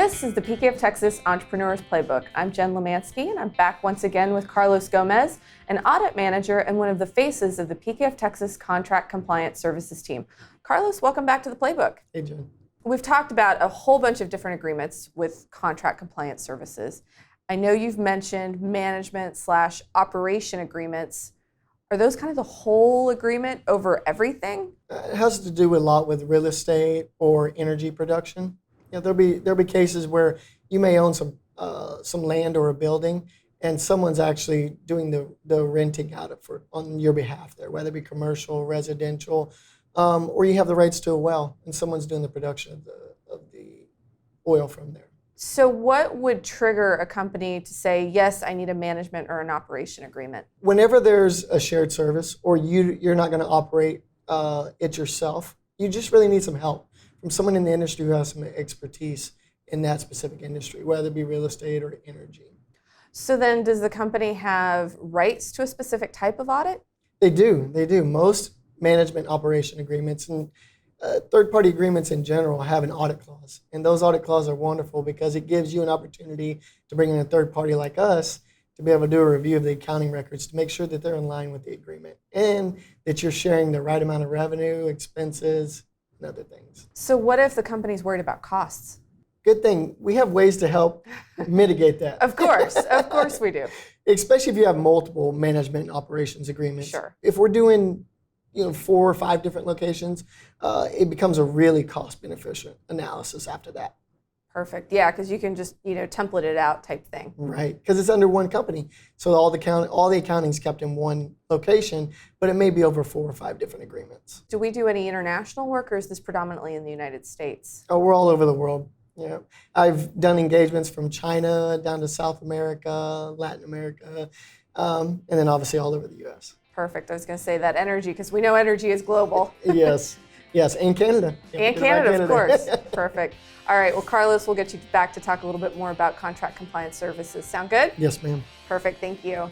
This is the PKF Texas Entrepreneur's Playbook. I'm Jen Lemansky, and I'm back once again with Carlos Gomez, an audit manager and one of the faces of the PKF Texas Contract Compliance Services team. Carlos, welcome back to the Playbook. Hey, Jen. We've talked about a whole bunch of different agreements with contract compliance services. I know you've mentioned management/operation agreements. Are those kind of the whole agreement over everything? It has to do a lot with real estate or energy production. There'll be cases where you may own some land or a building, and someone's actually doing the renting out on your behalf there, whether it be commercial, residential, or you have the rights to a well, and someone's doing the production of the oil from there. So what would trigger a company to say, yes, I need a management or an operation agreement? Whenever there's a shared service or you're not going to operate it yourself, you just really need some help from someone in the industry who has some expertise in that specific industry, whether it be real estate or energy. So then does the company have rights to a specific type of audit? They do. Most management operation agreements and third-party agreements in general have an audit clause. And those audit clauses are wonderful because it gives you an opportunity to bring in a third party like us to be able to do a review of the accounting records to make sure that they're in line with the agreement and that you're sharing the right amount of revenue, expenses, and other things. So what if the company's worried about costs? Good thing. We have ways to help mitigate that. Of course we do. Especially if you have multiple management and operations agreements. Sure. If we're doing 4 or 5 different locations, it becomes a really cost beneficial analysis after that. Perfect. Yeah, because you can just template it out type thing. Right, because it's under one company, so all the accounting's kept in one location, but it may be over 4 or 5 different agreements. Do we do any international work, or is this predominantly in the United States? Oh, we're all over the world. Yeah, I've done engagements from China down to South America, Latin America, and then obviously all over the U.S. Perfect. I was going to say that energy, because we know energy is global. Yes, and Canada. And Canada, of course. Perfect. All right, well, Carlos, we'll get you back to talk a little bit more about contract compliance services. Sound good? Yes, ma'am. Perfect, thank you.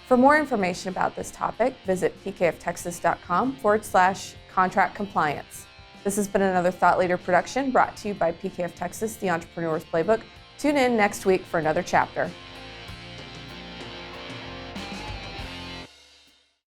For more information about this topic, visit pkftexas.com/contract compliance. This has been another Thought Leader production brought to you by PKF Texas, the Entrepreneur's Playbook. Tune in next week for another chapter.